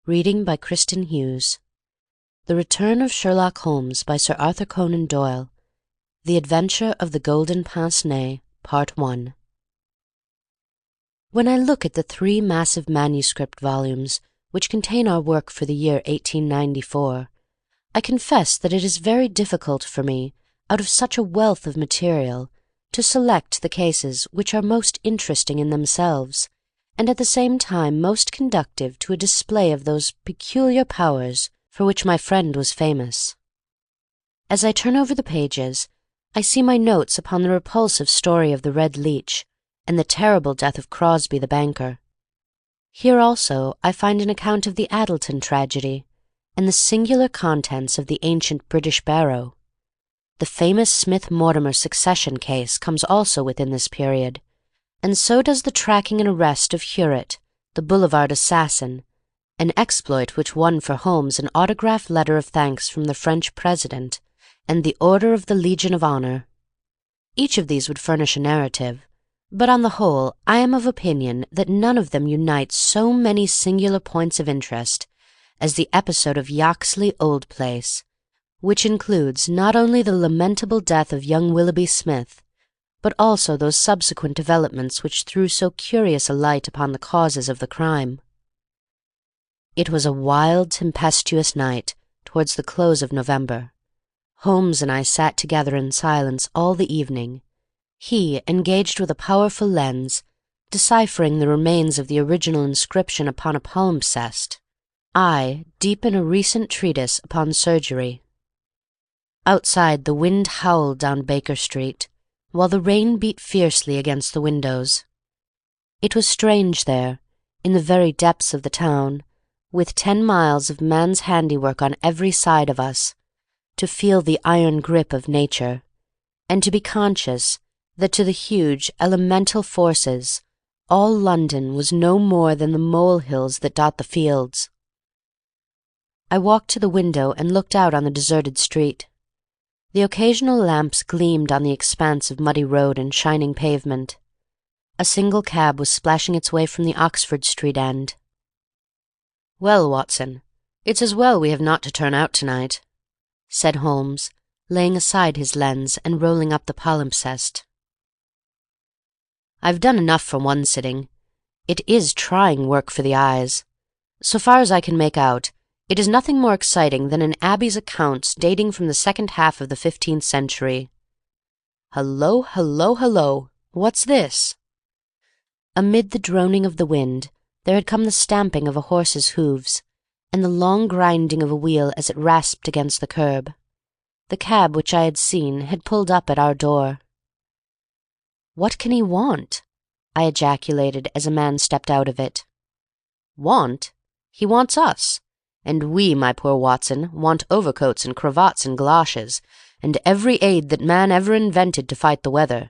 Reading by Kristen Hughes. The Return of Sherlock Holmes by Sir Arthur Conan Doyle. The Adventure of the Golden Pince-Nez, Part 1. When I look at the 3 massive manuscript volumes which contain our work for the year 1894, I confess that it is very difficult for me, out of such a wealth of material, to select the cases which are most interesting in themselves, and at the same time most conducive to a display of those peculiar powers for which my friend was famous. As I turn over the pages, I see my notes upon the repulsive story of the Red Leech, and the terrible death of Crosby the banker. Here also I find an account of the Addleton tragedy, and the singular contents of the ancient British Barrow. The famous Smith-Mortimer succession case comes also within this period, and so does the tracking and arrest of Hewett, the Boulevard assassin, an exploit which won for Holmes an autographed letter of thanks from the French President and the Order of the Legion of Honor. Each of these would furnish a narrative, but on the whole I am of opinion that none of them unites so many singular points of interest as the episode of Yaxley Old Place, which includes not only the lamentable death of young Willoughby Smith, but also those subsequent developments which threw so curious a light upon the causes of the crime. It was a wild, tempestuous night towards the close of November. Holmes and I sat together in silence all the evening, he engaged with a powerful lens, deciphering the remains of the original inscription upon a palimpsest, I deep in a recent treatise upon surgery. Outside the wind howled down Baker Street, while the rain beat fiercely against the windows. It was strange there, in the very depths of the town, with 10 miles of man's handiwork on every side of us, to feel the iron grip of nature, and to be conscious that to the huge elemental forces all London was no more than the molehills that dot the fields. I walked to the window and looked out on the deserted street. The occasional lamps gleamed on the expanse of muddy road and shining pavement. A single cab was splashing its way from the Oxford Street end. "Well, Watson, it's as well we have not to turn out tonight," said Holmes, laying aside his lens and rolling up the palimpsest. "I've done enough for one sitting. It is trying work for the eyes. So far as I can make out, it is nothing more exciting than an abbey's accounts dating from the second half of the 15th century. Hullo, hullo, hullo! What's this?" Amid the droning of the wind there had come the stamping of a horse's hoofs, and the long grinding of a wheel as it rasped against the curb. The cab which I had seen had pulled up at our door. "What can he want?" I ejaculated as a man stepped out of it. "Want? He wants us. And we, my poor Watson, want overcoats and cravats and galoshes, and every aid that man ever invented to fight the weather.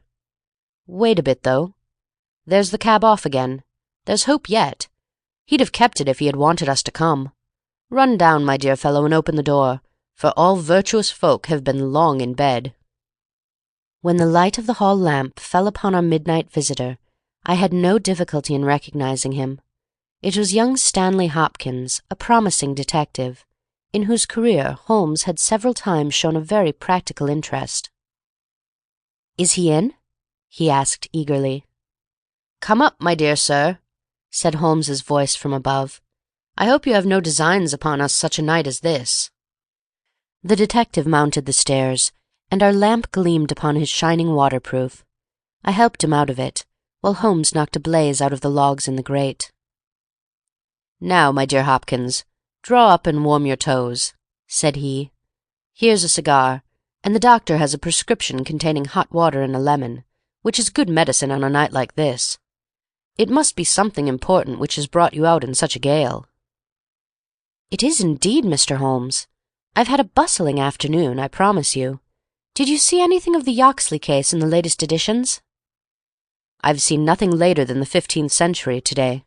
Wait a bit, though. There's the cab off again. There's hope yet. He'd have kept it if he had wanted us to come. Run down, my dear fellow, and open the door, for all virtuous folk have been long in bed." When the light of the hall lamp fell upon our midnight visitor, I had no difficulty in recognizing him. It was young Stanley Hopkins, a promising detective, in whose career Holmes had several times shown a very practical interest. "Is he in?" he asked eagerly. "Come up, my dear sir," said Holmes's voice from above. "I hope you have no designs upon us such a night as this." The detective mounted the stairs, and our lamp gleamed upon his shining waterproof. I helped him out of it, while Holmes knocked a blaze out of the logs in the grate. "Now, my dear Hopkins, draw up and warm your toes," said he. "Here's a cigar, and the doctor has a prescription containing hot water and a lemon, which is good medicine on a night like this. It must be something important which has brought you out in such a gale." "It is indeed, Mr. Holmes. I've had a bustling afternoon, I promise you. Did you see anything of the Yaxley case in the latest editions?" "I've seen nothing later than the 15th century to-day."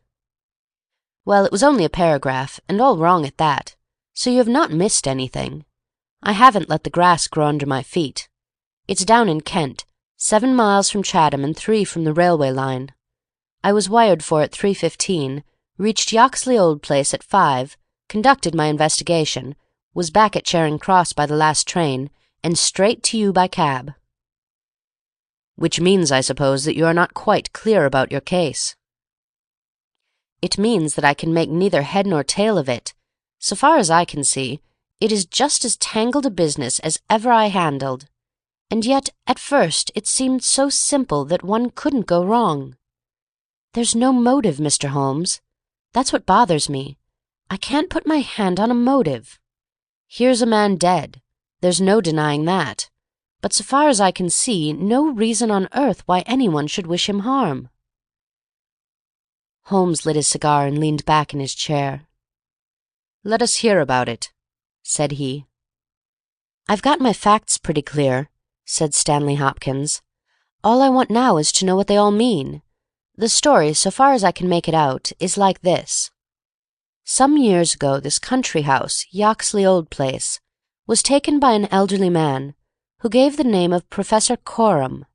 "Well, it was only a paragraph, and all wrong at that, so you have not missed anything. I haven't let the grass grow under my feet. It's down in Kent, 7 miles from Chatham and 3 from the railway line. I was wired for at 3:15, reached Yaxley Old Place at 5, conducted my investigation, was back at Charing Cross by the last train, and straight to you by cab." "Which means, I suppose, that you are not quite clear about your case." "It means that I can make neither head nor tail of it. So far as I can see, it is just as tangled a business as ever I handled. And yet, at first, it seemed so simple that one couldn't go wrong. There's no motive, Mr. Holmes. That's what bothers me. I can't put my hand on a motive. Here's a man dead. There's no denying that. But so far as I can see, no reason on earth why anyone should wish him harm." Holmes lit his cigar and leaned back in his chair. "Let us hear about it," said he. "I've got my facts pretty clear," said Stanley Hopkins. "All I want now is to know what they all mean. The story, so far as I can make it out, is like this. Some years ago this country house, Yoxley Old Place, was taken by an elderly man, who gave the name of Professor Coram.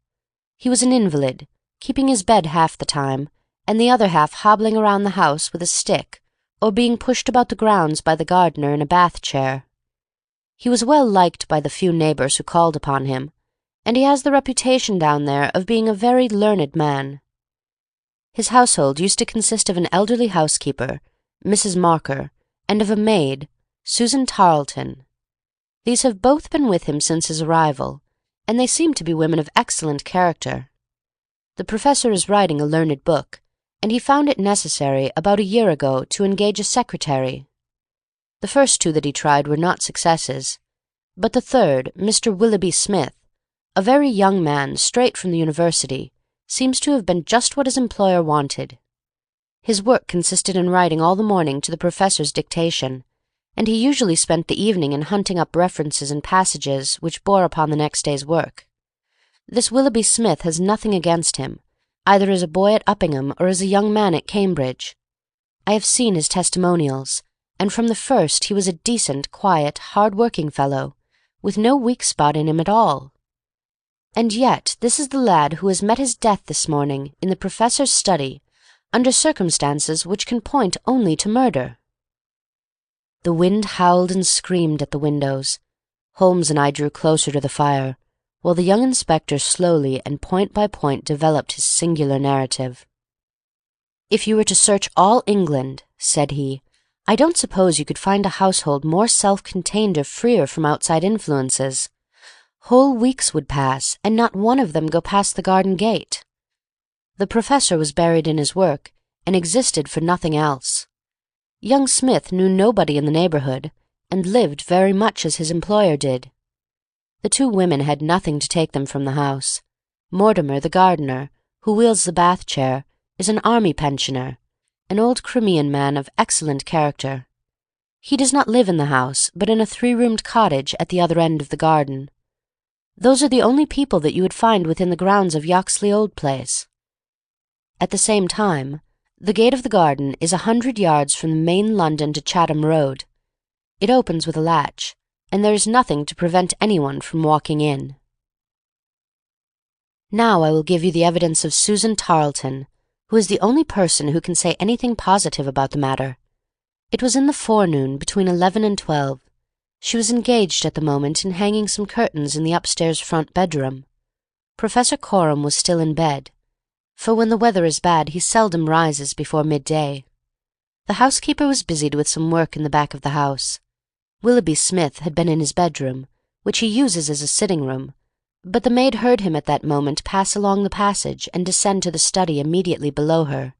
He was an invalid, keeping his bed half the time, and the other half hobbling around the house with a stick, or being pushed about the grounds by the gardener in a bath chair. He was well liked by the few neighbours who called upon him, and he has the reputation down there of being a very learned man. His household used to consist of an elderly housekeeper, Mrs. Marker, and of a maid, Susan Tarleton. These have both been with him since his arrival, and they seem to be women of excellent character. The professor is writing a learned book, and he found it necessary about a year ago to engage a secretary. The first two that he tried were not successes, but the third, Mr. Willoughby Smith, a very young man straight from the university, seems to have been just what his employer wanted. His work consisted in writing all the morning to the professor's dictation, and he usually spent the evening in hunting up references and passages which bore upon the next day's work. This Willoughby Smith has nothing against him, either as a boy at Uppingham or as a young man at Cambridge. I have seen his testimonials, and from the first he was a decent, quiet, hard-working fellow, with no weak spot in him at all. And yet this is the lad who has met his death this morning in the professor's study, under circumstances which can point only to murder." The wind howled and screamed at the windows. Holmes and I drew closer to the fire, while the young inspector slowly and point by point developed his singular narrative. "If you were to search all England," said he, "I don't suppose you could find a household more self-contained or freer from outside influences. Whole weeks would pass, and not one of them go past the garden gate. The professor was buried in his work, and existed for nothing else. Young Smith knew nobody in the neighbourhood, and lived very much as his employer did. The two women had nothing to take them from the house. Mortimer, the gardener, who wheels the bath chair, is an army pensioner, an old Crimean man of excellent character. He does not live in the house, but in a 3-roomed cottage at the other end of the garden. Those are the only people that you would find within the grounds of Yoxley Old Place. At the same time, the gate of the garden is 100 yards from the main London to Chatham Road. It opens with a latch, and there is nothing to prevent anyone from walking in. Now I will give you the evidence of Susan Tarleton, who is the only person who can say anything positive about the matter. It was in the forenoon, between 11 and 12. She was engaged at the moment in hanging some curtains in the upstairs front bedroom. Professor Coram was still in bed, for when the weather is bad he seldom rises before midday. The housekeeper was busied with some work in the back of the house. Willoughby Smith had been in his bedroom, which he uses as a sitting-room, but the maid heard him at that moment pass along the passage and descend to the study immediately below her.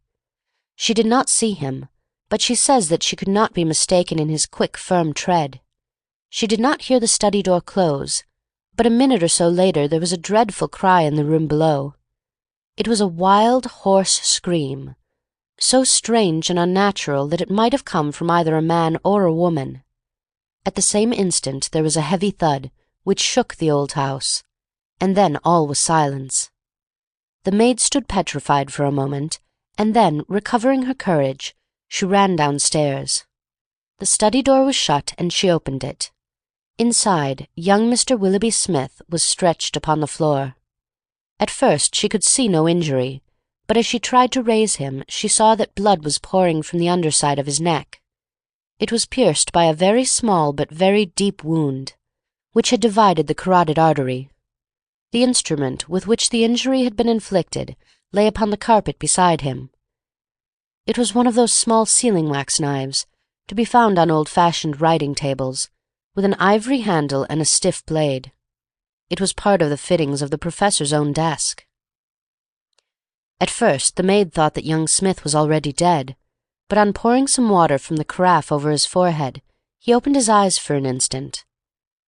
She did not see him, but she says that she could not be mistaken in his quick, firm tread. She did not hear the study door close, but a minute or so later there was a dreadful cry in the room below. It was a wild, hoarse scream, so strange and unnatural that it might have come from either a man or a woman. At the same instant there was a heavy thud, which shook the old house, and then all was silence. The maid stood petrified for a moment, and then, recovering her courage, she ran downstairs. The study door was shut, and she opened it. Inside, young Mr. Willoughby Smith was stretched upon the floor. At first she could see no injury, but as she tried to raise him she saw that blood was pouring from the underside of his neck. It was pierced by a very small but very deep wound, which had divided the carotid artery. The instrument with which the injury had been inflicted lay upon the carpet beside him. It was one of those small sealing-wax knives, to be found on old-fashioned writing-tables, with an ivory handle and a stiff blade. It was part of the fittings of the professor's own desk. At first the maid thought that young Smith was already dead, but on pouring some water from the carafe over his forehead, he opened his eyes for an instant.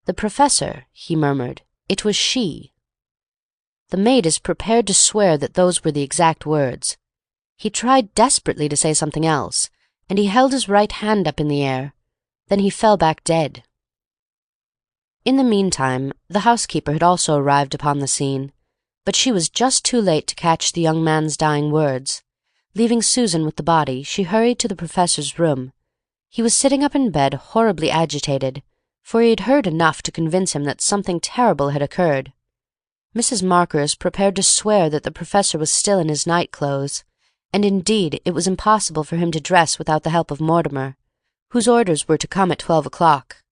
"The professor," he murmured. "It was she." The maid is prepared to swear that those were the exact words. He tried desperately to say something else, and he held his right hand up in the air. Then he fell back dead. In the meantime, the housekeeper had also arrived upon the scene, but she was just too late to catch the young man's dying words. Leaving Susan with the body, she hurried to the professor's room. He was sitting up in bed, horribly agitated, for he had heard enough to convince him that something terrible had occurred. Mrs. Marker is prepared to swear that the professor was still in his night-clothes, and indeed it was impossible for him to dress without the help of Mortimer, whose orders were to come at 12 o'clock.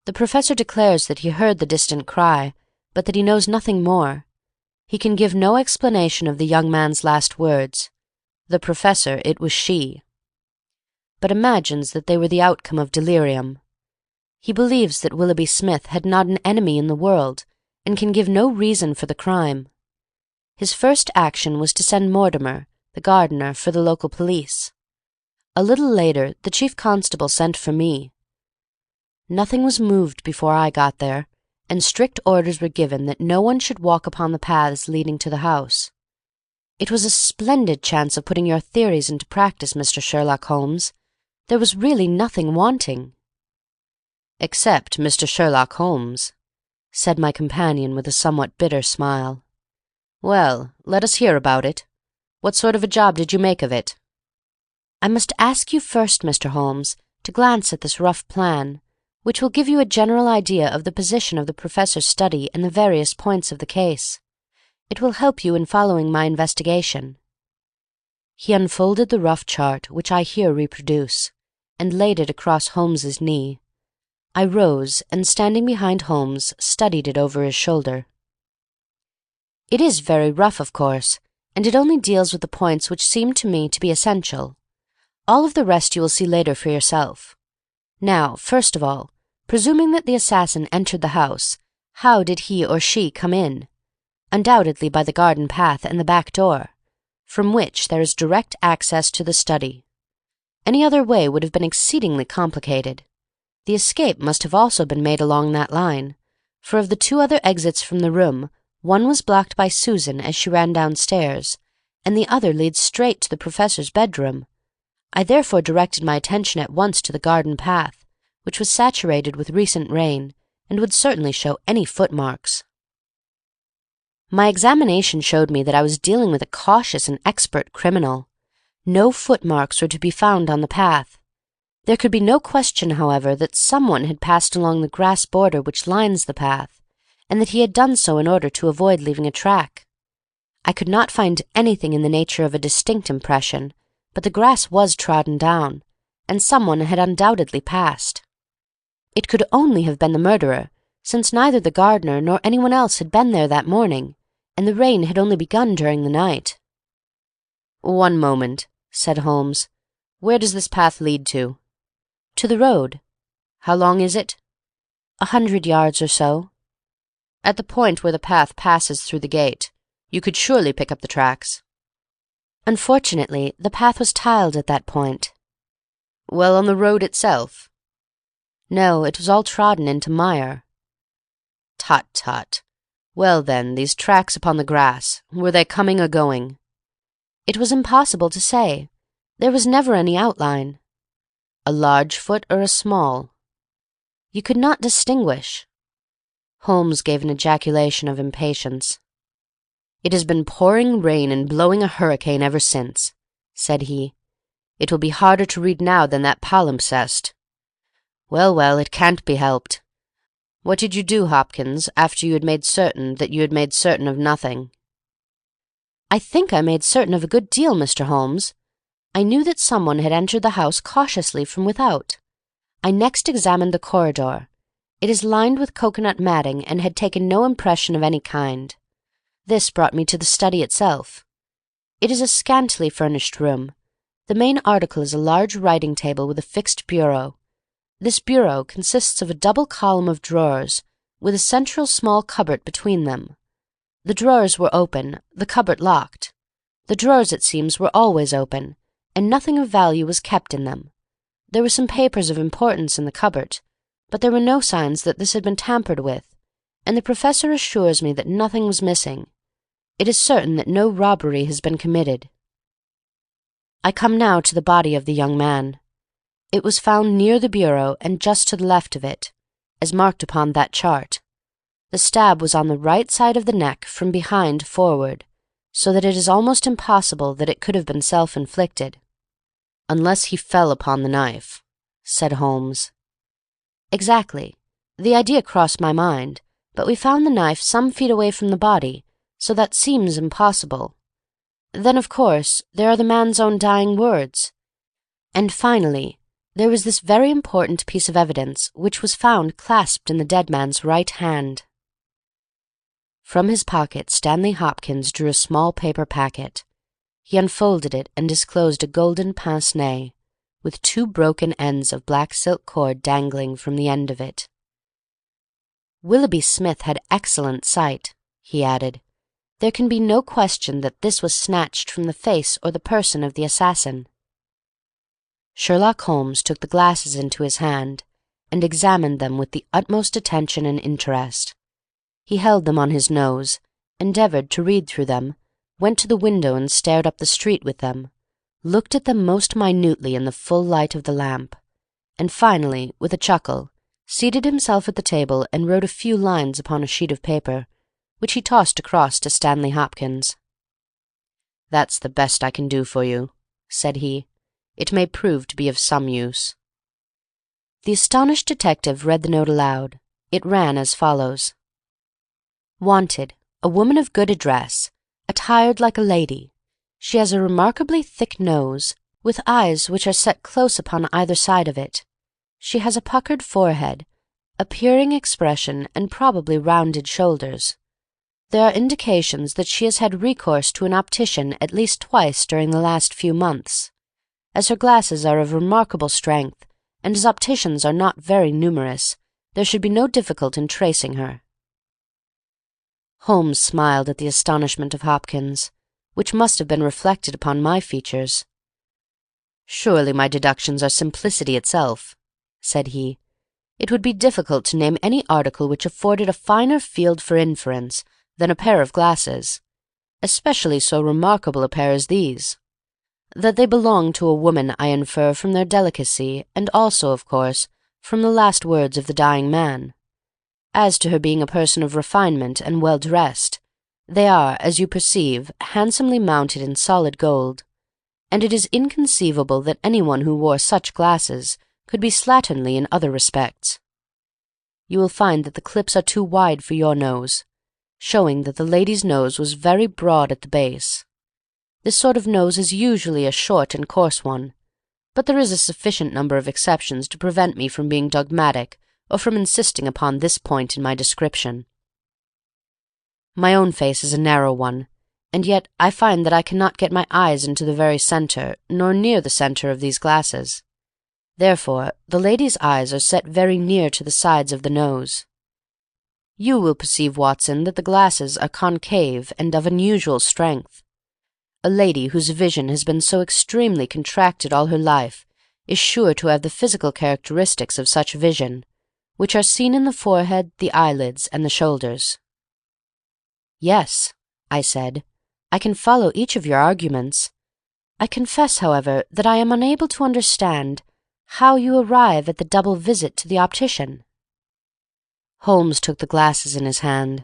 The professor declares that he heard the distant cry, but that he knows nothing more. He can give no explanation of the young man's last words. The professor, it was she, but imagines that they were the outcome of delirium. He believes that Willoughby Smith had not an enemy in the world, and can give no reason for the crime. His first action was to send Mortimer, the gardener, for the local police. A little later the chief constable sent for me. Nothing was moved before I got there, and strict orders were given that no one should walk upon the paths leading to the house. It was a splendid chance of putting your theories into practice, Mr. Sherlock Holmes. There was really nothing wanting. "Except Mr. Sherlock Holmes," said my companion with a somewhat bitter smile. "Well, let us hear about it. What sort of a job did you make of it?" "I must ask you first, Mr. Holmes, to glance at this rough plan, which will give you a general idea of the position of the professor's study and the various points of the case. It will help you in following my investigation." He unfolded the rough chart, which I here reproduce, and laid it across Holmes's knee. I rose, and standing behind Holmes, studied it over his shoulder. "It is very rough, of course, and it only deals with the points which seem to me to be essential. All of the rest you will see later for yourself. Now, first of all, presuming that the assassin entered the house, how did he or she come in? Undoubtedly by the garden path and the back door, from which there is direct access to the study. Any other way would have been exceedingly complicated. The escape must have also been made along that line, for of the two other exits from the room, one was blocked by Susan as she ran downstairs, and the other leads straight to the professor's bedroom. I therefore directed my attention at once to the garden path, which was saturated with recent rain, and would certainly show any footmarks. My examination showed me that I was dealing with a cautious and expert criminal. No footmarks were to be found on the path. There could be no question, however, that someone had passed along the grass border which lines the path, and that he had done so in order to avoid leaving a track. I could not find anything in the nature of a distinct impression, but the grass was trodden down, and someone had undoubtedly passed. It could only have been the murderer, since neither the gardener nor anyone else had been there that morning, and the rain had only begun during the night. "One moment," said Holmes. "Where does this path lead to?" "To the road." "How long is it?" 100 yards or so. "At the point where the path passes through the gate, you could surely pick up the tracks." "Unfortunately, the path was tiled at that point." "Well, on the road itself?" "No, it was all trodden into mire." "Tut, tut. Well, then, these tracks upon the grass, were they coming or going?" "It was impossible to say. There was never any outline." "A large foot or a small?" "You could not distinguish." Holmes gave an ejaculation of impatience. "It has been pouring rain and blowing a hurricane ever since," said he. "It will be harder to read now than that palimpsest. Well, well, it can't be helped. What did you do, Hopkins, after you had made certain that you had made certain of nothing?" "I think I made certain of a good deal, Mr. Holmes. I knew that someone had entered the house cautiously from without. I next examined the corridor. It is lined with coconut matting and had taken no impression of any kind. This brought me to the study itself. It is a scantily furnished room. The main article is a large writing table with a fixed bureau. This bureau consists of a double column of drawers, with a central small cupboard between them. The drawers were open, the cupboard locked. The drawers, it seems, were always open, and nothing of value was kept in them. There were some papers of importance in the cupboard, but there were no signs that this had been tampered with, and the professor assures me that nothing was missing. It is certain that no robbery has been committed. I come now to the body of the young man. It was found near the bureau and just to the left of it, as marked upon that chart. The stab was on the right side of the neck from behind forward, so that it is almost impossible that it could have been self-inflicted. "Unless he fell upon the knife," said Holmes. "Exactly. The idea crossed my mind, but we found the knife some feet away from the body, so that seems impossible. Then, of course, there are the man's own dying words. And finally, there was this very important piece of evidence which was found clasped in the dead man's right hand." From his pocket Stanley Hopkins drew a small paper packet. He unfolded it and disclosed a golden pince-nez, with 2 broken ends of black silk cord dangling from the end of it. "Willoughby Smith had excellent sight," he added. "There can be no question that this was snatched from the face or the person of the assassin." Sherlock Holmes took the glasses into his hand, and examined them with the utmost attention and interest. He held them on his nose, endeavoured to read through them, went to the window and stared up the street with them, looked at them most minutely in the full light of the lamp, and finally, with a chuckle, seated himself at the table and wrote a few lines upon a sheet of paper, which he tossed across to Stanley Hopkins. "That's the best I can do for you," said he. "It may prove to be of some use." The astonished detective read the note aloud. It ran as follows: "Wanted, a woman of good address, attired like a lady. She has a remarkably thick nose, with eyes which are set close upon either side of it. She has a puckered forehead, a peering expression, and probably rounded shoulders. There are indications that she has had recourse to an optician at least twice during the last few months. As her glasses are of remarkable strength, and as opticians are not very numerous, there should be no difficulty in tracing her." Holmes smiled at the astonishment of Hopkins, which must have been reflected upon my features. "Surely my deductions are simplicity itself," said he. "It would be difficult to name any article which afforded a finer field for inference than a pair of glasses, especially so remarkable a pair as these. That they belong to a woman I infer from their delicacy, and also, of course, from the last words of the dying man. As to her being a person of refinement and well dressed, they are, as you perceive, handsomely mounted in solid gold, and it is inconceivable that anyone who wore such glasses could be slatternly in other respects. You will find that the clips are too wide for your nose, showing that the lady's nose was very broad at the base. This sort of nose is usually a short and coarse one, but there is a sufficient number of exceptions to prevent me from being dogmatic or from insisting upon this point in my description. My own face is a narrow one, and yet I find that I cannot get my eyes into the very centre, nor near the centre of these glasses. Therefore, the lady's eyes are set very near to the sides of the nose. You will perceive, Watson, that the glasses are concave and of unusual strength. A lady whose vision has been so extremely contracted all her life is sure to have the physical characteristics of such vision, which are seen in the forehead, the eyelids, and the shoulders." "Yes," I said, "I can follow each of your arguments. I confess, however, that I am unable to understand how you arrive at the double visit to the optician." Holmes took the glasses in his hand.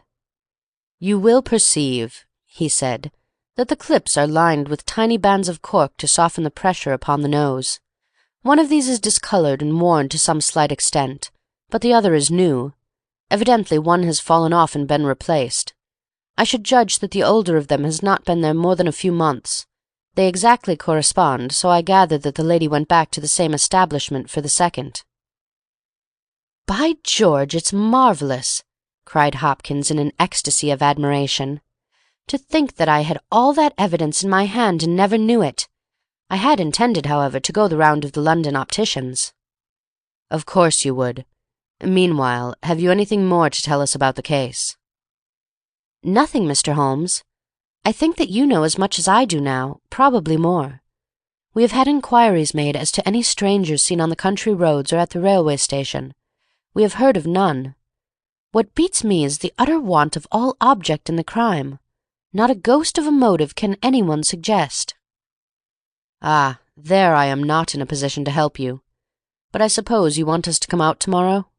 "You will perceive," he said, "that the clips are lined with tiny bands of cork to soften the pressure upon the nose. One of these is discoloured and worn to some slight extent, but the other is new. Evidently one has fallen off and been replaced. I should judge that the older of them has not been there more than a few months. They exactly correspond, so I gather that the lady went back to the same establishment for the second." By George, it's marvellous!" cried Hopkins in an ecstasy of admiration. "To think that I had all that evidence in my hand and never knew it! I had intended, however, to go the round of the London opticians." "Of course you would. Meanwhile, have you anything more to tell us about the case?" "Nothing, Mr. Holmes. I think that you know as much as I do now, probably more. We have had inquiries made as to any strangers seen on the country roads or at the railway station. We have heard of none. What beats me is the utter want of all object in the crime. Not a ghost of a motive can anyone suggest." "Ah, there I am not in a position to help you. But I suppose you want us to come out tomorrow?"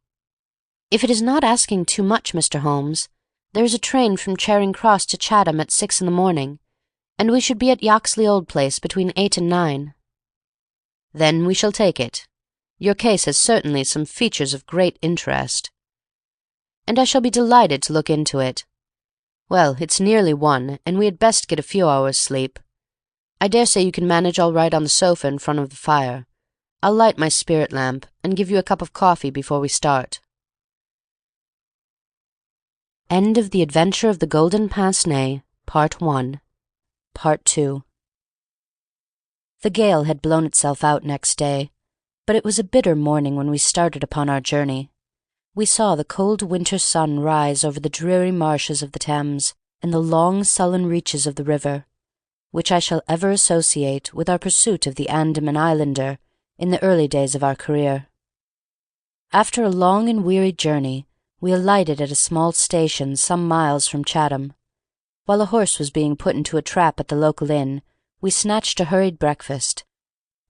"If it is not asking too much, Mr. Holmes. There is a train from Charing Cross to Chatham at 6 in the morning, and we should be at Yoxley Old Place between 8 and 9. "Then we shall take it. Your case has certainly some features of great interest, and I shall be delighted to look into it. Well, it's nearly 1, and we had best get a few hours' sleep. I dare say you can manage all right on the sofa in front of the fire. I'll light my spirit lamp, and give you a cup of coffee before we start." End of The Adventure of the Golden Pince-Nez, Part 1. Part 2. The gale had blown itself out next day, but it was a bitter morning when we started upon our journey. We saw the cold winter sun rise over the dreary marshes of the Thames and the long sullen reaches of the river, which I shall ever associate with our pursuit of the Andaman Islander in the early days of our career. After a long and weary journey, we alighted at a small station some miles from Chatham. While a horse was being put into a trap at the local inn, we snatched a hurried breakfast,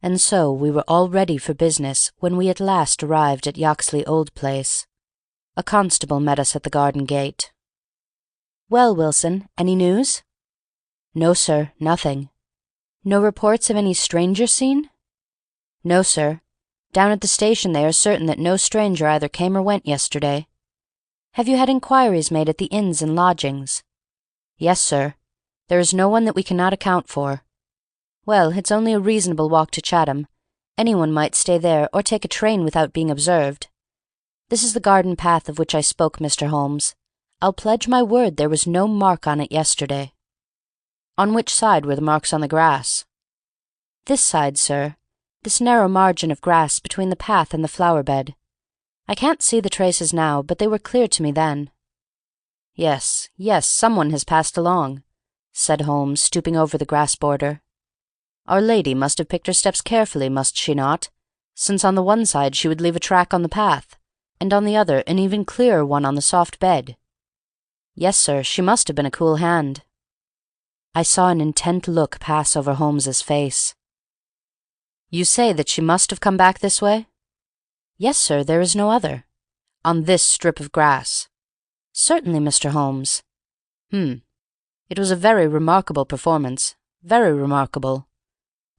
and so we were all ready for business when we at last arrived at Yoxley Old Place. A constable met us at the garden gate. "Well, Wilson, any news?" "No, sir, nothing." "No reports of any stranger seen?" "No, sir. Down at the station they are certain that no stranger either came or went yesterday." "Have you had inquiries made at the inns and lodgings?" "Yes, sir. There is no one that we cannot account for." "Well, it's only a reasonable walk to Chatham. Anyone might stay there or take a train without being observed. This is the garden path of which I spoke, Mr. Holmes. I'll pledge my word there was no mark on it yesterday." "On which side were the marks on the grass?" "This side, sir. This narrow margin of grass between the path and the flower bed. I can't see the traces now, but they were clear to me then." Yes, someone has passed along," said Holmes, stooping over the grass border. "Our lady must have picked her steps carefully, must she not, since on the one side she would leave a track on the path, and on the other an even clearer one on the soft bed." "Yes, sir, she must have been a cool hand." I saw an intent look pass over Holmes's face. "You say that she must have come back this way?" "Yes, sir, there is no other." "On this strip of grass?" "Certainly, Mr. Holmes." It was a very remarkable performance, very remarkable.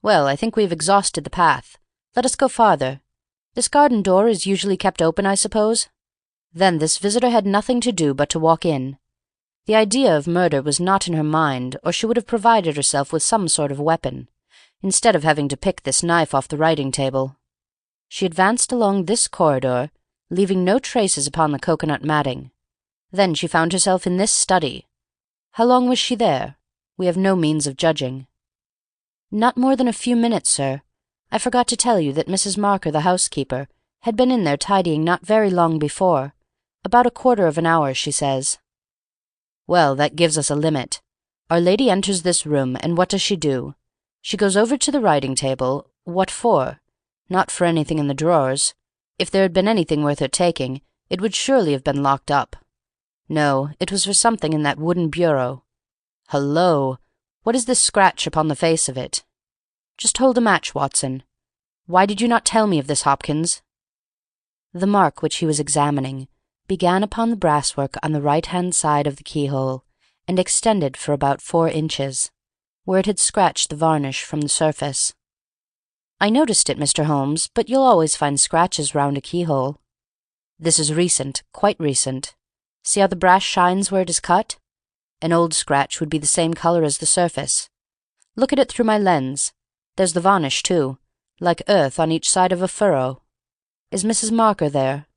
Well, I think we have exhausted the path. Let us go farther. This garden door is usually kept open, I suppose? Then this visitor had nothing to do but to walk in. The idea of murder was not in her mind, or she would have provided herself with some sort of weapon, instead of having to pick this knife off the writing-table. She advanced along this corridor, leaving no traces upon the cocoanut matting. Then she found herself in this study. How long was she there? We have no means of judging." "Not more than a few minutes, sir. I forgot to tell you that Mrs. Marker, the housekeeper, had been in there tidying not very long before. About a quarter of an hour, she says." "Well, that gives us a limit. Our lady enters this room, and what does she do? She goes over to the writing-table. What for? Not for anything in the drawers. If there had been anything worth her taking, it would surely have been locked up. No, it was for something in that wooden bureau. Hullo! What is this scratch upon the face of it? Just hold a match, Watson. Why did you not tell me of this, Hopkins?" The mark which he was examining began upon the brasswork on the right-hand side of the keyhole, and extended for about 4 inches, where it had scratched the varnish from the surface. "I noticed it, Mr. Holmes, but you'll always find scratches round a keyhole. This is recent, quite recent. See how the brass shines where it is cut? An old scratch would be the same colour as the surface. Look at it through my lens. There's the varnish, too, like earth on each side of a furrow. Is Mrs. Marker there?"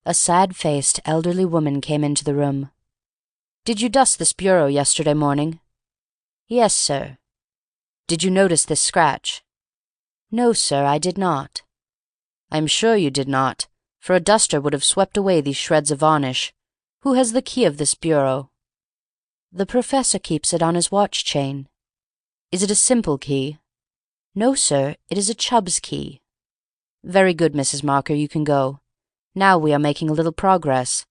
A sad-faced elderly woman came into the room. "Did you dust this bureau yesterday morning?" "Yes, sir." "Did you notice this scratch?" "No, sir, I did not." "I am sure you did not, for a duster would have swept away these shreds of varnish. Who has the key of this bureau?" "The Professor keeps it on his watch-chain." "Is it a simple key?" "No, sir, it is a Chubb's key." "Very good, Mrs. Marker, you can go. Now we are making a little progress.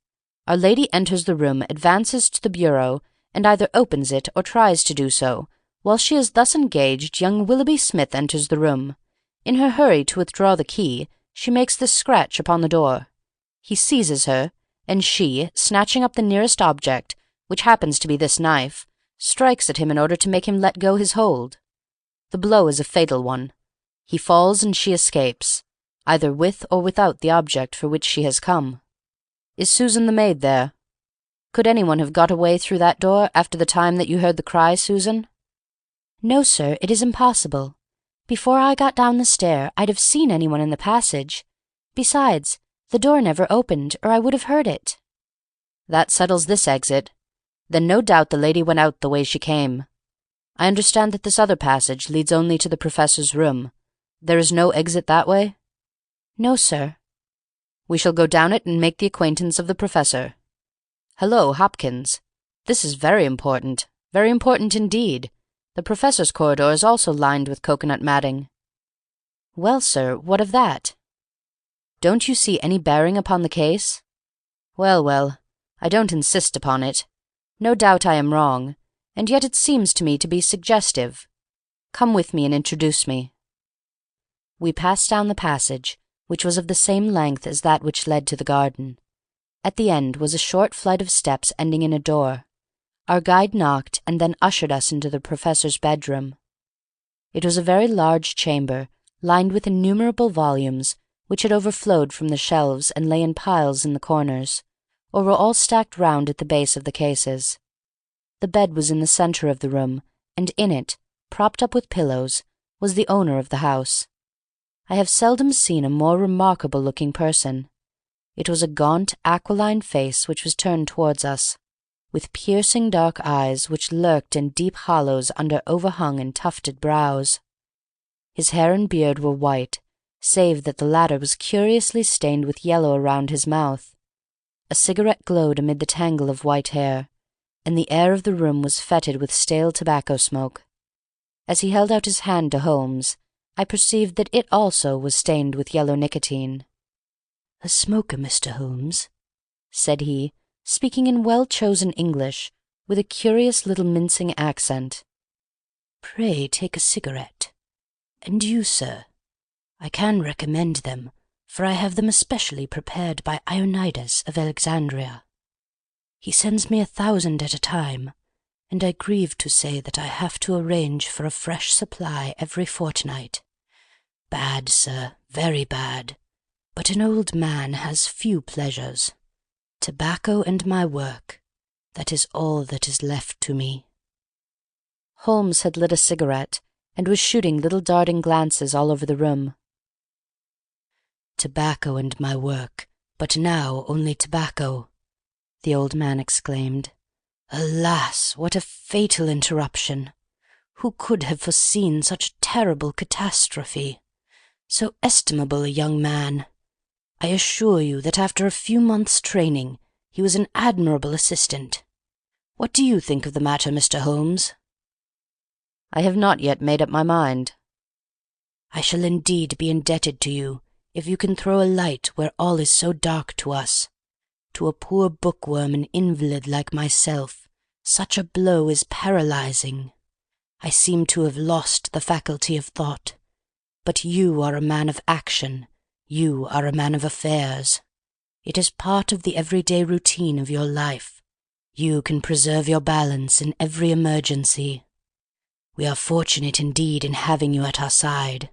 Our lady enters the room, advances to the bureau, and either opens it or tries to do so. While she is thus engaged, young Willoughby Smith enters the room. In her hurry to withdraw the key, she makes this scratch upon the door. He seizes her, and she, snatching up the nearest object, which happens to be this knife, strikes at him in order to make him let go his hold. The blow is a fatal one. He falls and she escapes, either with or without the object for which she has come. Is Susan the maid there? Could anyone have got away through that door after the time that you heard the cry, Susan?" "No, sir, it is impossible. Before I got down the stair, I'd have seen anyone in the passage. Besides, the door never opened, or I would have heard it." "That settles this exit. Then no doubt the lady went out the way she came. I understand that this other passage leads only to the Professor's room. There is no exit that way?" "No, sir." "We shall go down it and make the acquaintance of the Professor. Hello, Hopkins. This is very important indeed. The Professor's corridor is also lined with coconut matting." "Well, sir, what of that?" "Don't you see any bearing upon the case? Well, well, I don't insist upon it. No doubt I am wrong, and yet it seems to me to be suggestive. Come with me and introduce me." We passed down the passage, which was of the same length as that which led to the garden. At the end was a short flight of steps ending in a door. Our guide knocked and then ushered us into the Professor's bedroom. It was a very large chamber, lined with innumerable volumes, which had overflowed from the shelves and lay in piles in the corners, or were all stacked round at the base of the cases. The bed was in the centre of the room, and in it, propped up with pillows, was the owner of the house. I have seldom seen a more remarkable-looking person. It was a gaunt, aquiline face which was turned towards us, with piercing dark eyes which lurked in deep hollows under overhung and tufted brows. His hair and beard were white, save that the latter was curiously stained with yellow around his mouth. A cigarette glowed amid the tangle of white hair, and the air of the room was fetid with stale tobacco smoke. As he held out his hand to Holmes, I perceived that it also was stained with yellow nicotine. "A smoker, Mr. Holmes?" said he, speaking in well-chosen English, with a curious little mincing accent. "Pray take a cigarette. And you, sir? I can recommend them, for I have them especially prepared by Ionidas of Alexandria. He sends me 1,000 at a time, and I grieve to say that I have to arrange for a fresh supply every fortnight. Bad, sir, very bad, but an old man has few pleasures. Tobacco and my work, that is all that is left to me." Holmes had lit a cigarette, and was shooting little darting glances all over the room. "Tobacco and my work, but now only tobacco," the old man exclaimed. "Alas, what a fatal interruption! Who could have foreseen such a terrible catastrophe? So estimable a young man! I assure you that after a few months' training he was an admirable assistant. What do you think of the matter, Mr. Holmes?" "I have not yet made up my mind." "I shall indeed be indebted to you if you can throw a light where all is so dark to us. To a poor bookworm and invalid like myself, such a blow is paralyzing. I seem to have lost the faculty of thought. But you are a man of action, you are a man of affairs. It is part of the everyday routine of your life. You can preserve your balance in every emergency. We are fortunate indeed in having you at our side."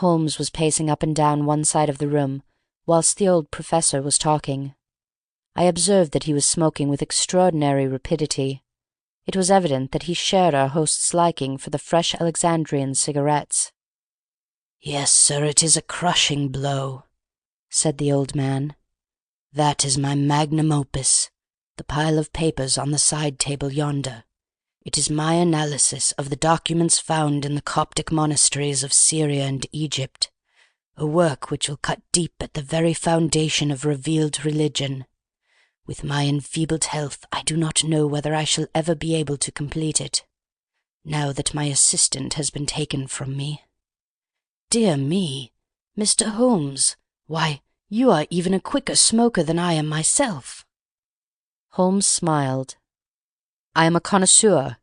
Holmes was pacing up and down one side of the room, whilst the old Professor was talking. I observed that he was smoking with extraordinary rapidity. It was evident that he shared our host's liking for the fresh Alexandrian cigarettes. "Yes, sir, it is a crushing blow," said the old man. "That is my magnum opus, the pile of papers on the side table yonder. It is my analysis of the documents found in the Coptic monasteries of Syria and Egypt, a work which will cut deep at the very foundation of revealed religion. With my enfeebled health, I do not know whether I shall ever be able to complete it, now that my assistant has been taken from me. Dear me, Mr. Holmes, why, you are even a quicker smoker than I am myself." Holmes smiled. "I am a connoisseur,"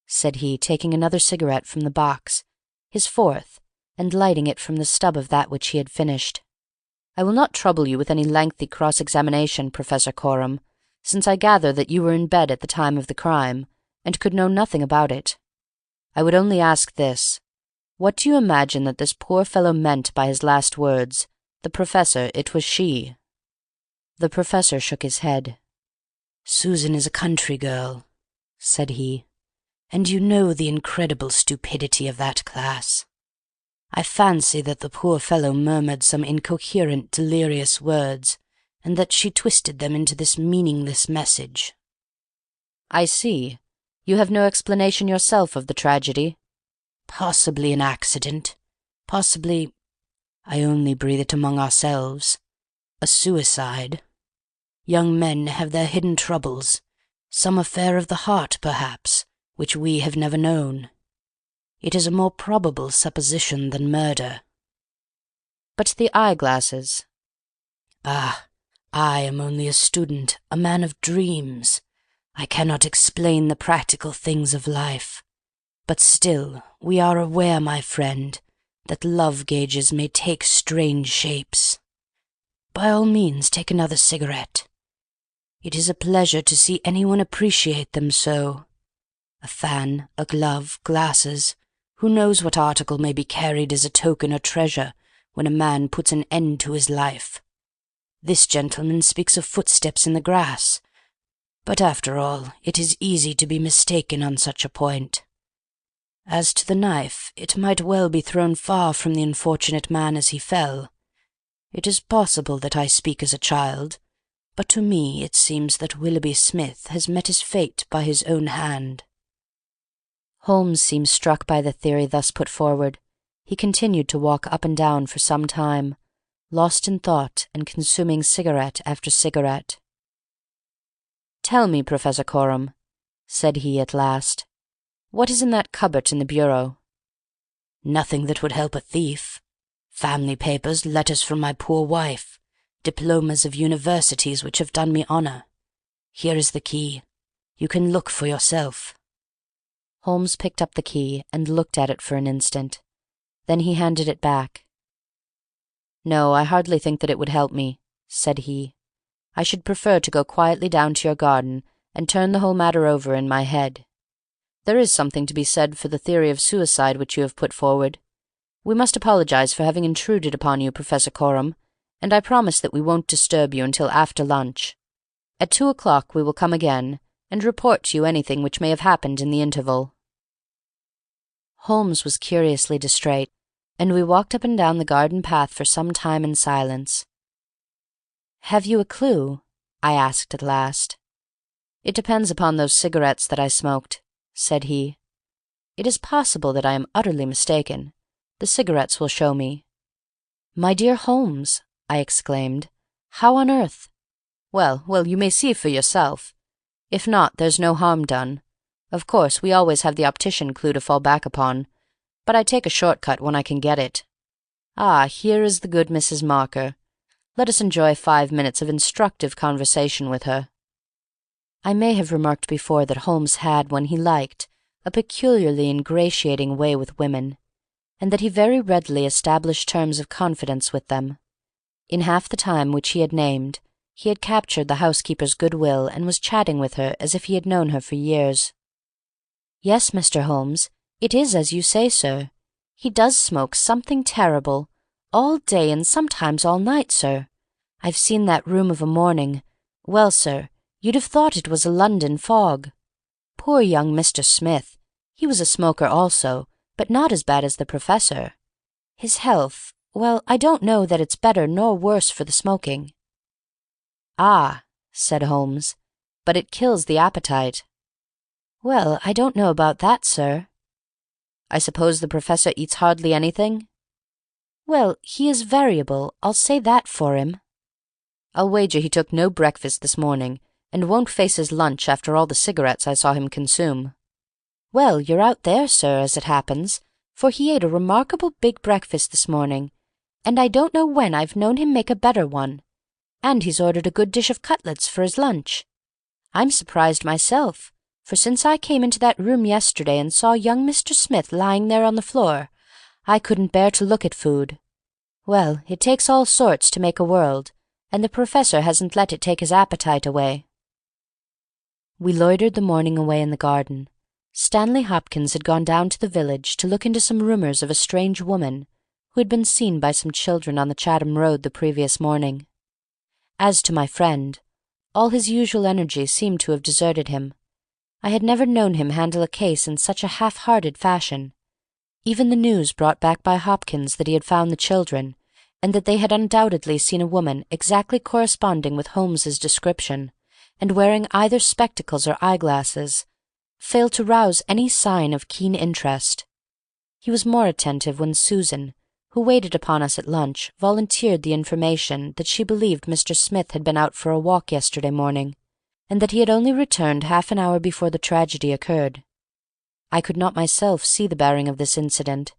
said he, taking another cigarette from the box, his fourth, and lighting it from the stub of that which he had finished. "I will not trouble you with any lengthy cross-examination, Professor Coram, since I gather that you were in bed at the time of the crime, and could know nothing about it. I would only ask this. What do you imagine that this poor fellow meant by his last words? The Professor, it was she." The Professor shook his head. "Susan is a country girl," said he, "and you know the incredible stupidity of that class. I fancy that the poor fellow murmured some incoherent, delirious words, and that she twisted them into this meaningless message." "I see. You have no explanation yourself of the tragedy?" "Possibly an accident. Possibly— I only breathe it among ourselves— a suicide. Young men have their hidden troubles, some affair of the heart, perhaps, which we have never known. It is a more probable supposition than murder." "But the eyeglasses?" "Ah, I am only a student, a man of dreams. I cannot explain the practical things of life. But still, we are aware, my friend, that love gauges may take strange shapes. By all means, take another cigarette. It is a pleasure to see anyone appreciate them so. A fan, a glove, glasses— who knows what article may be carried as a token or treasure when a man puts an end to his life? This gentleman speaks of footsteps in the grass, but after all, it is easy to be mistaken on such a point. As to the knife, it might well be thrown far from the unfortunate man as he fell. It is possible that I speak as a child, but to me it seems that Willoughby Smith has met his fate by his own hand." Holmes seemed struck by the theory thus put forward. He continued to walk up and down for some time, lost in thought and consuming cigarette after cigarette. "Tell me, Professor Coram," said he at last, "what is in that cupboard in the bureau?" "Nothing that would help a thief. Family papers, letters from my poor wife, diplomas of universities which have done me honour. Here is the key. You can look for yourself." Holmes picked up the key and looked at it for an instant. Then he handed it back. "No, I hardly think that it would help me," said he. "I should prefer to go quietly down to your garden and turn the whole matter over in my head. There is something to be said for the theory of suicide which you have put forward. We must apologize for having intruded upon you, Professor Coram, and I promise that we won't disturb you until after lunch. At 2 o'clock we will come again, and report to you anything which may have happened in the interval." Holmes was curiously distrait, and we walked up and down the garden path for some time in silence. "Have you a clue?" I asked at last. "It depends upon those cigarettes that I smoked," said he. "It is possible that I am utterly mistaken. The cigarettes will show me." "My dear Holmes," I exclaimed, "how on earth—" "Well, you may see for yourself. If not, there's no harm done. Of course, we always have the optician clue to fall back upon, but I take a short cut when I can get it. Ah, here is the good Mrs. Marker. Let us enjoy 5 minutes of instructive conversation with her." I may have remarked before that Holmes had, when he liked, a peculiarly ingratiating way with women, and that he very readily established terms of confidence with them. In half the time which he had named, he had captured the housekeeper's goodwill and was chatting with her as if he had known her for years. "Yes, Mr. Holmes, it is as you say, sir. He does smoke something terrible, all day and sometimes all night, sir. I've seen that room of a morning. Well, sir, you'd have thought it was a London fog. Poor young Mr. Smith, he was a smoker also, but not as bad as the Professor. His health, Well, I don't know that it's better nor worse for the smoking." "Ah," said Holmes, "but it kills the appetite." "Well, I don't know about that, sir." "I suppose the Professor eats hardly anything?" "Well, he is variable, I'll say that for him." "I'll wager he took no breakfast this morning, and won't face his lunch after all the cigarettes I saw him consume." "Well, you're out there, sir, as it happens, for he ate a remarkable big breakfast this morning, and I don't know when I've known him make a better one. And he's ordered a good dish of cutlets for his lunch. I'm surprised myself, for since I came into that room yesterday and saw young Mr. Smith lying there on the floor, I couldn't bear to look at food. Well, it takes all sorts to make a world, and the Professor hasn't let it take his appetite away." We loitered the morning away in the garden. Stanley Hopkins had gone down to the village to look into some rumours of a strange woman who had been seen by some children on the Chatham Road the previous morning. As to my friend, all his usual energy seemed to have deserted him. I had never known him handle a case in such a half-hearted fashion. Even the news brought back by Hopkins that he had found the children, and that they had undoubtedly seen a woman exactly corresponding with Holmes's description, and wearing either spectacles or eyeglasses, failed to rouse any sign of keen interest. He was more attentive when Susan, who waited upon us at lunch, volunteered the information that she believed Mr. Smith had been out for a walk yesterday morning, and that he had only returned half an hour before the tragedy occurred. I could not myself see the bearing of this incident,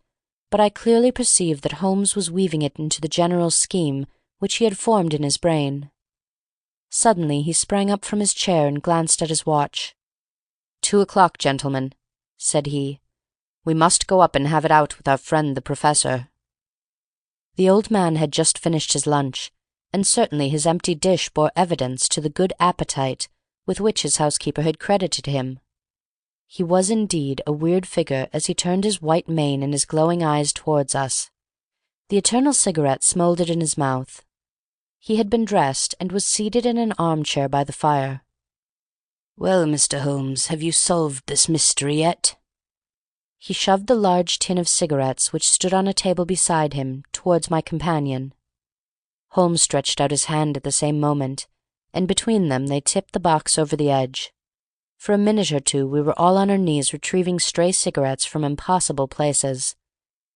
but I clearly perceived that Holmes was weaving it into the general scheme which he had formed in his brain. Suddenly he sprang up from his chair and glanced at his watch. 2 o'clock, gentlemen," said he. "We must go up and have it out with our friend the Professor." The old man had just finished his lunch, and certainly his empty dish bore evidence to the good appetite with which his housekeeper had credited him. He was indeed a weird figure as he turned his white mane and his glowing eyes towards us. The eternal cigarette smouldered in his mouth. He had been dressed, and was seated in an armchair by the fire. "Well, Mr. Holmes, have you solved this mystery yet?" He shoved the large tin of cigarettes which stood on a table beside him towards my companion. Holmes stretched out his hand at the same moment, and between them they tipped the box over the edge. For a minute or two we were all on our knees retrieving stray cigarettes from impossible places.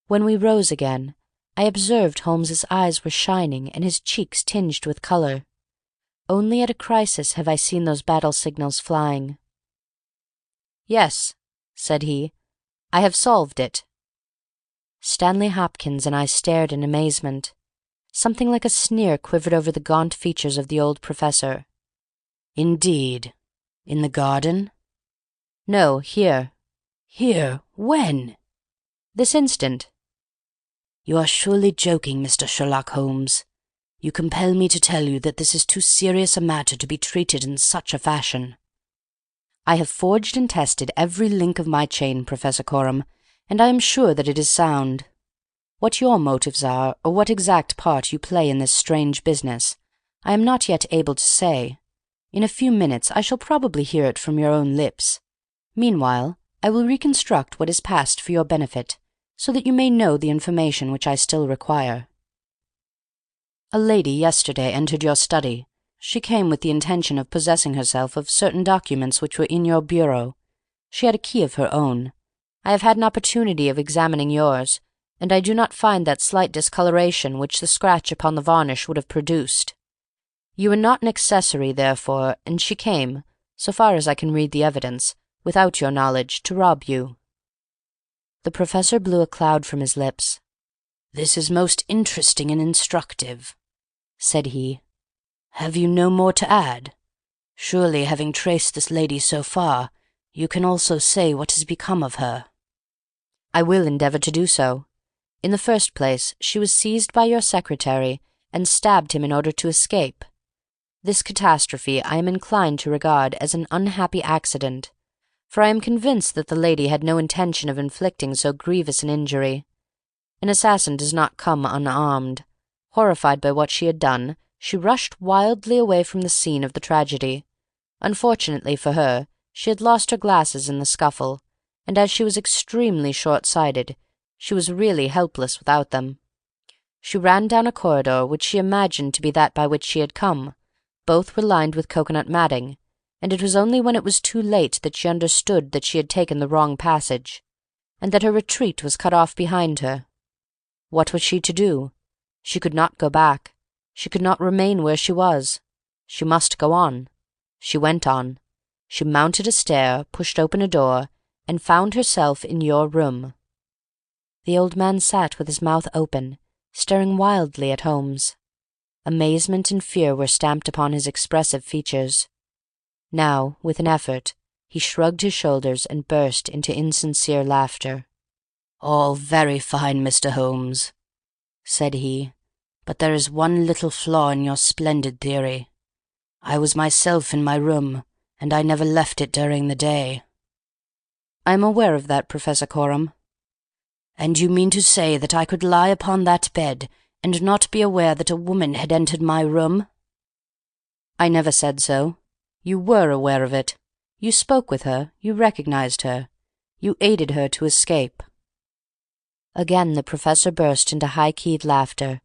When we rose again, I observed Holmes's eyes were shining and his cheeks tinged with colour. Only at a crisis have I seen those battle signals flying. "Yes," said he, "I have solved it." Stanley Hopkins and I stared in amazement. Something like a sneer quivered over the gaunt features of the old Professor. "Indeed. In the garden?" "No, here." "Here? When?" "This instant." "You are surely joking, Mr. Sherlock Holmes. You compel me to tell you that this is too serious a matter to be treated in such a fashion." "I have forged and tested every link of my chain, Professor Coram, and I am sure that it is sound. What your motives are, or what exact part you play in this strange business, I am not yet able to say. In a few minutes I shall probably hear it from your own lips. Meanwhile, I will reconstruct what is past for your benefit, so that you may know the information which I still require. A lady yesterday entered your study. She came with the intention of possessing herself of certain documents which were in your bureau. She had a key of her own. I have had an opportunity of examining yours, and I do not find that slight discoloration which the scratch upon the varnish would have produced. You were not an accessory, therefore, and she came, so far as I can read the evidence, without your knowledge, to rob you." The Professor blew a cloud from his lips. "This is most interesting and instructive," said he. "Have you no more to add? Surely, having traced this lady so far, you can also say what has become of her." "I will endeavour to do so. In the first place, she was seized by your secretary and stabbed him in order to escape. This catastrophe I am inclined to regard as an unhappy accident, for I am convinced that the lady had no intention of inflicting so grievous an injury. An assassin does not come unarmed. Horrified by what she had done, she rushed wildly away from the scene of the tragedy. Unfortunately for her, she had lost her glasses in the scuffle, and as she was extremely short-sighted, she was really helpless without them. She ran down a corridor which she imagined to be that by which she had come. Both were lined with coconut matting, and it was only when it was too late that she understood that she had taken the wrong passage, and that her retreat was cut off behind her. What was she to do? She could not go back. She could not remain where she was. She must go on. She went on. She mounted a stair, pushed open a door, and found herself in your room. The old man sat with his mouth open, staring wildly at Holmes. Amazement and fear were stamped upon his expressive features. Now, with an effort, he shrugged his shoulders and burst into insincere laughter. "All very fine, Mr. Holmes," said he, "but there is one little flaw in your splendid theory. I was myself in my room, and I never left it during the day." "I am aware of that, Professor Coram." "And you mean to say that I could lie upon that bed and not be aware that a woman had entered my room?" "I never said so. You were aware of it. You spoke with her. You recognized her. You aided her to escape." Again the professor burst into high-keyed laughter.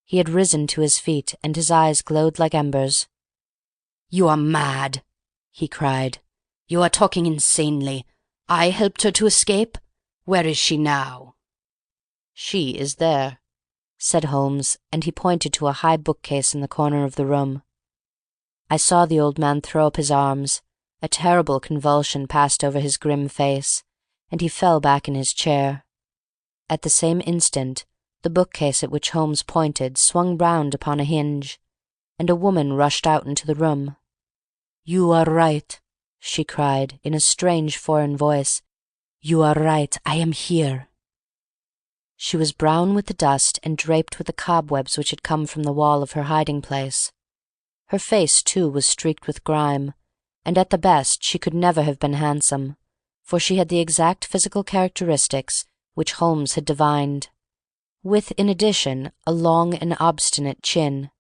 He had risen to his feet, and his eyes glowed like embers. "You are mad!" he cried. "You are talking insanely. I helped her to escape? Where is she now?" "She is there," said Holmes, and he pointed to a high bookcase in the corner of the room. I saw the old man throw up his arms. A terrible convulsion passed over his grim face, and he fell back in his chair. At the same instant, the bookcase at which Holmes pointed swung round upon a hinge, and a woman rushed out into the room. "You are right," she cried, in a strange foreign voice. "You are right. I am here." She was brown with the dust and draped with the cobwebs which had come from the wall of her hiding-place. Her face, too, was streaked with grime, and at the best she could never have been handsome, for she had the exact physical characteristics which Holmes had divined, with, in addition, a long and obstinate chin.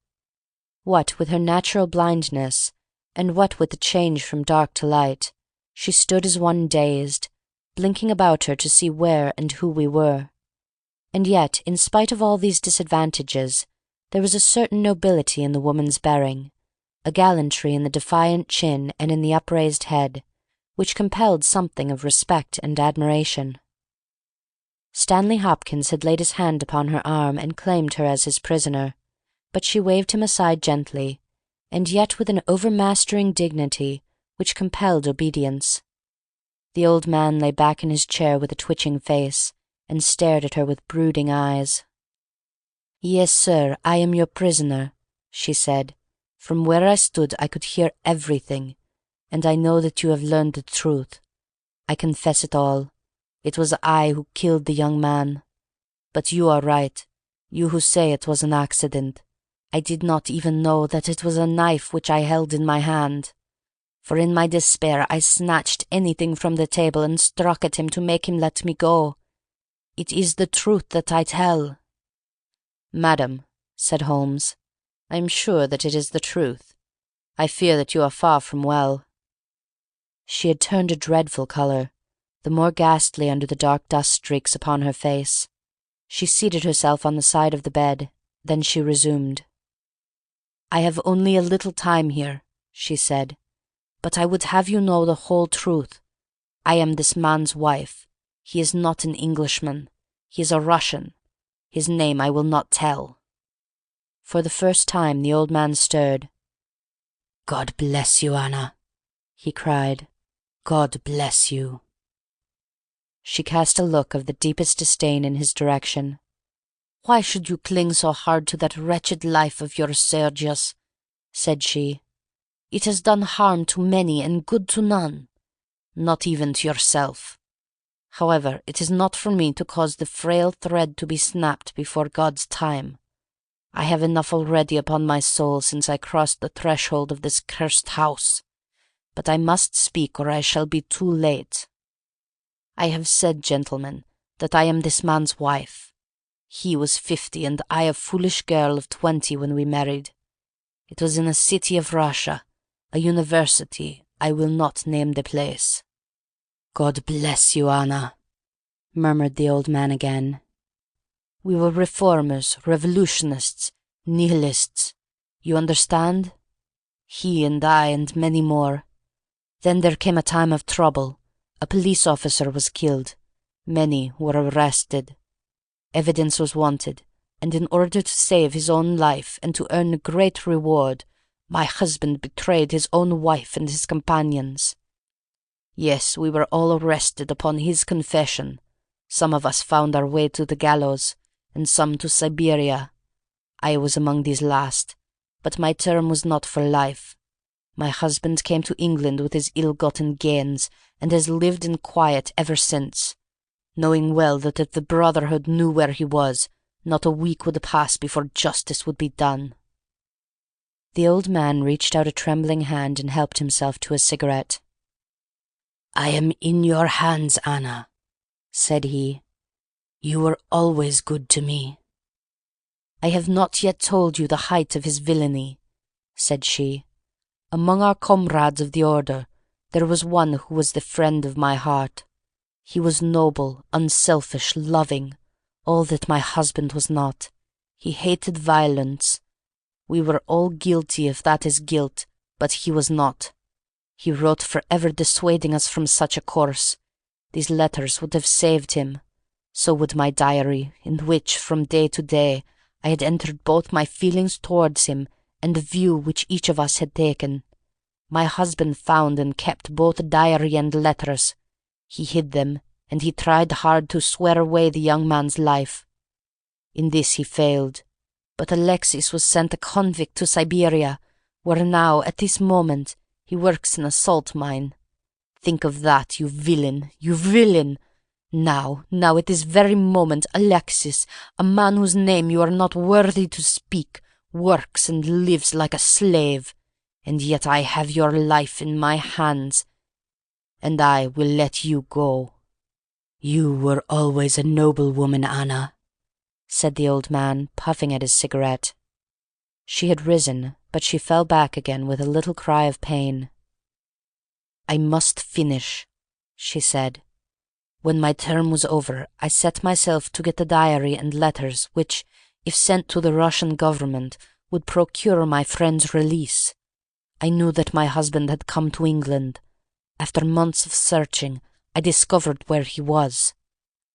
What with her natural blindness, and what with the change from dark to light, she stood as one dazed, blinking about her to see where and who we were. And yet, in spite of all these disadvantages, there was a certain nobility in the woman's bearing, a gallantry in the defiant chin and in the upraised head, which compelled something of respect and admiration. Stanley Hopkins had laid his hand upon her arm and claimed her as his prisoner, but she waved him aside gently, and yet with an overmastering dignity which compelled obedience. The old man lay back in his chair with a twitching face, and stared at her with brooding eyes. "Yes, sir, I am your prisoner," she said. "From where I stood I could hear everything, and I know that you have learned the truth. I confess it all. It was I who killed the young man. But you are right, you who say it was an accident. I did not even know that it was a knife which I held in my hand, for in my despair I snatched anything from the table and struck at him to make him let me go. It is the truth that I tell." "Madam," said Holmes, "I am sure that it is the truth. I fear that you are far from well." She had turned a dreadful colour, the more ghastly under the dark dust streaks upon her face. She seated herself on the side of the bed. Then she resumed. "I have only a little time here," she said, "but I would have you know the whole truth. I am this man's wife. He is not an Englishman. He is a Russian. His name I will not tell." For the first time the old man stirred. "God bless you, Anna," he cried. "God bless you." She cast a look of the deepest disdain in his direction. "Why should you cling so hard to that wretched life of yours, Sergius?" said she. "It has done harm to many and good to none, not even to yourself. However, it is not for me to cause the frail thread to be snapped before God's time. I have enough already upon my soul since I crossed the threshold of this cursed house. But I must speak or I shall be too late. I have said, gentlemen, that I am this man's wife. He was 50 and I a foolish girl of 20 when we married. It was in a city of Russia, a university, I will not name the place." "God bless you, Anna," murmured the old man again. We were reformers, revolutionists, nihilists. You understand? He and I and many more. Then there came a time of trouble. A police officer was killed. Many were arrested. Evidence was wanted, and in order to save his own life and to earn a great reward, my husband betrayed his own wife and his companions. Yes, we were all arrested upon his confession. Some of us found our way to the gallows, and some to Siberia. I was among these last, but my term was not for life. My husband came to England with his ill-gotten gains, and has lived in quiet ever since, knowing well that if the Brotherhood knew where he was, not a week would pass before justice would be done." The old man reached out a trembling hand and helped himself to a cigarette. "I am in your hands, Anna," said he. "You were always good to me." "I have not yet told you the height of his villainy," said she. "Among our comrades of the order there was one who was the friend of my heart. He was noble, unselfish, loving, all that my husband was not. He hated violence. We were all guilty if that is guilt, but he was not. He wrote forever dissuading us from such a course. These letters would have saved him. So would my diary, in which, from day to day, I had entered both my feelings towards him and the view which each of us had taken. My husband found and kept both diary and letters. He hid them, and he tried hard to swear away the young man's life. In this he failed, but Alexis was sent a convict to Siberia, where now, at this moment, he works in a salt mine. Think of that, you villain, you villain! Now, at this very moment, Alexis, a man whose name you are not worthy to speak, works and lives like a slave, and yet I have your life in my hands, and I will let you go." "You were always a noble woman, Anna," said the old man, puffing at his cigarette. She had risen, but she fell back again with a little cry of pain. "I must finish," she said. "When my term was over, I set myself to get the diary and letters which, if sent to the Russian government, would procure my friend's release. I knew that my husband had come to England. After months of searching, I discovered where he was.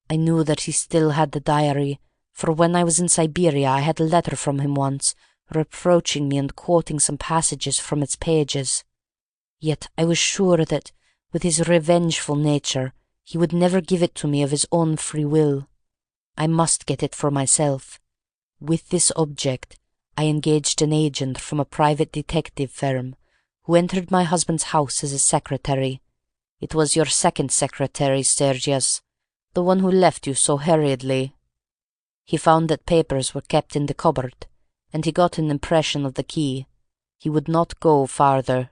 I knew that he still had the diary, for when I was in Siberia I had a letter from him once, reproaching me and quoting some passages from its pages. Yet I was sure that, with his revengeful nature, he would never give it to me of his own free will. I must get it for myself. With this object, I engaged an agent from a private detective firm, who entered my husband's house as a secretary. It was your second secretary, Sergius, the one who left you so hurriedly. He found that papers were kept in the cupboard, and he got an impression of the key. He would not go farther.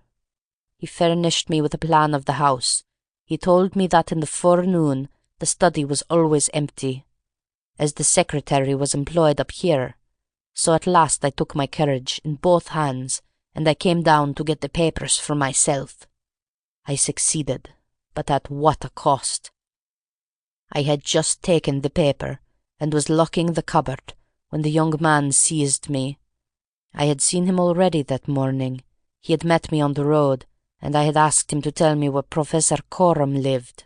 He furnished me with a plan of the house. He told me that in the forenoon the study was always empty, as the secretary was employed up here. So at last I took my courage in both hands, and I came down to get the papers for myself. I succeeded, but at what a cost! I had just taken the paper, and was locking the cupboard, when the young man seized me. I had seen him already that morning. He had met me on the road, and I had asked him to tell me where Professor Coram lived,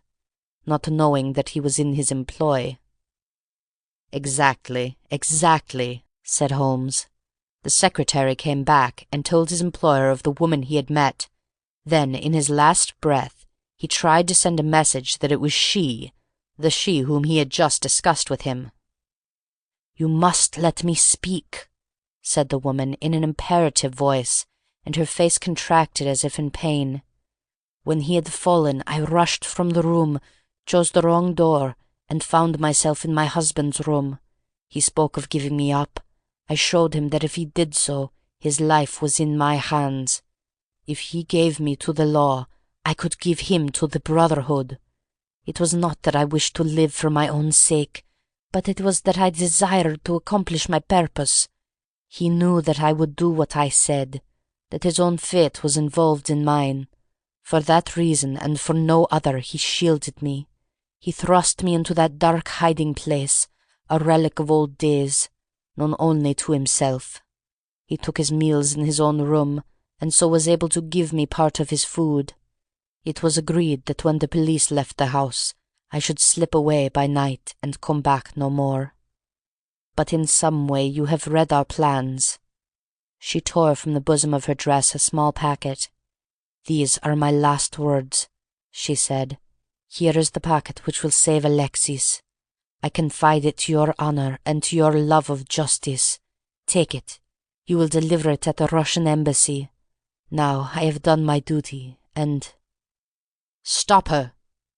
not knowing that he was in his employ. Exactly, said Holmes. The secretary came back and told his employer of the woman he had met. Then, in his last breath, he tried to send a message that it was she, the she whom he had just discussed with him. "You must let me speak," said the woman in an imperative voice, and her face contracted as if in pain. "When he had fallen, I rushed from the room, chose the wrong door, and found myself in my husband's room. He spoke of giving me up. I showed him that if he did so, his life was in my hands. If he gave me to the law, I could give him to the Brotherhood. It was not that I wished to live for my own sake, but it was that I desired to accomplish my purpose. He knew that I would do what I said, that his own fate was involved in mine. For that reason, and for no other, he shielded me. He thrust me into that dark hiding-place, a relic of old days, known only to himself. He took his meals in his own room, and so was able to give me part of his food. It was agreed that when the police left the house, I should slip away by night and come back no more. But in some way you have read our plans." She tore from the bosom of her dress a small packet. "These are my last words," she said. "Here is the packet which will save Alexis. I confide it to your honor and to your love of justice. Take it. You will deliver it at the Russian embassy. Now I have done my duty, and—" "Stop her!"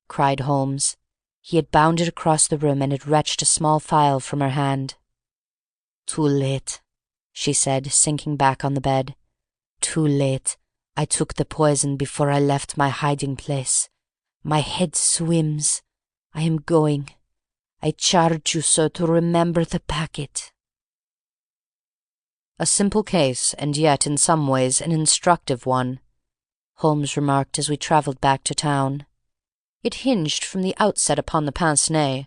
cried Holmes. He had bounded across the room and had wrenched a small phial from her hand. "Too late," she said, sinking back on the bed. "Too late. I took the poison before I left my hiding-place. My head swims. I am going. I charge you, sir, to remember the packet." "A simple case, and yet in some ways an instructive one," Holmes remarked as we travelled back to town. "It hinged from the outset upon the pince-nez.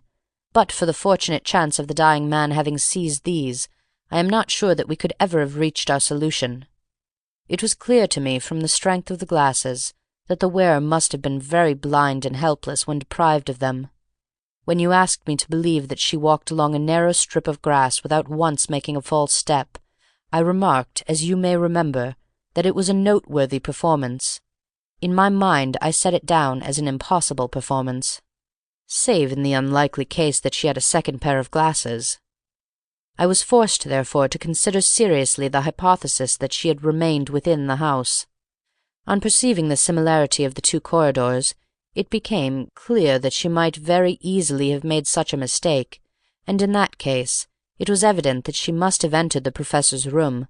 But for the fortunate chance of the dying man having seized these, I am not sure that we could ever have reached our solution. It was clear to me from the strength of the glasses that the wearer must have been very blind and helpless when deprived of them. When you asked me to believe that she walked along a narrow strip of grass without once making a false step, I remarked, as you may remember, that it was a noteworthy performance. In my mind I set it down as an impossible performance, save in the unlikely case that she had a second pair of glasses. I was forced, therefore, to consider seriously the hypothesis that she had remained within the house. On perceiving the similarity of the two corridors, it became clear that she might very easily have made such a mistake, and in that case it was evident that she must have entered the Professor's room.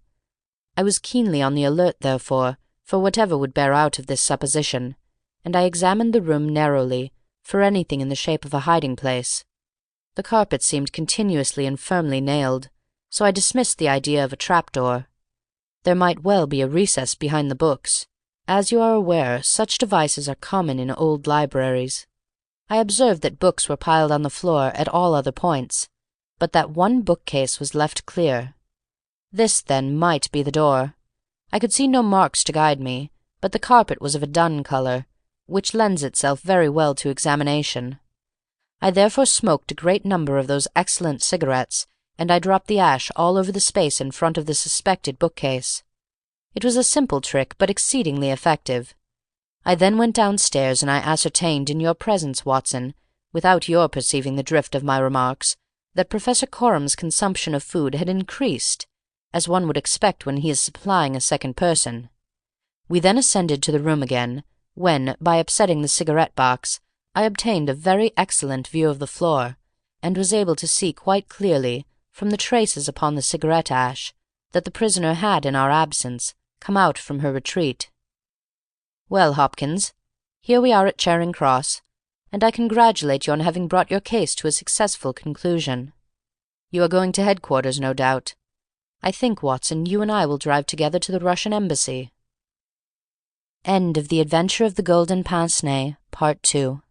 I was keenly on the alert, therefore, for whatever would bear out of this supposition, and I examined the room narrowly for anything in the shape of a hiding-place. The carpet seemed continuously and firmly nailed, so I dismissed the idea of a trap-door. There might well be a recess behind the books. As you are aware, such devices are common in old libraries. I observed that books were piled on the floor at all other points, but that one bookcase was left clear. This, then, might be the door. I could see no marks to guide me, but the carpet was of a dun colour, which lends itself very well to examination. I therefore smoked a great number of those excellent cigarettes, and I dropped the ash all over the space in front of the suspected bookcase. It was a simple trick, but exceedingly effective. I then went downstairs, and I ascertained in your presence, Watson, without your perceiving the drift of my remarks, that Professor Corum's consumption of food had increased, as one would expect when he is supplying a second person. We then ascended to the room again, when, by upsetting the cigarette-box, I obtained a very excellent view of the floor, and was able to see quite clearly, from the traces upon the cigarette-ash, that the prisoner had, in our absence, come out from her retreat. Well, Hopkins, here we are at Charing Cross, and I congratulate you on having brought your case to a successful conclusion. You are going to headquarters, no doubt. I think, Watson, you and I will drive together to the Russian embassy. End of The Adventure of the Golden Pince-Nez, Part 2.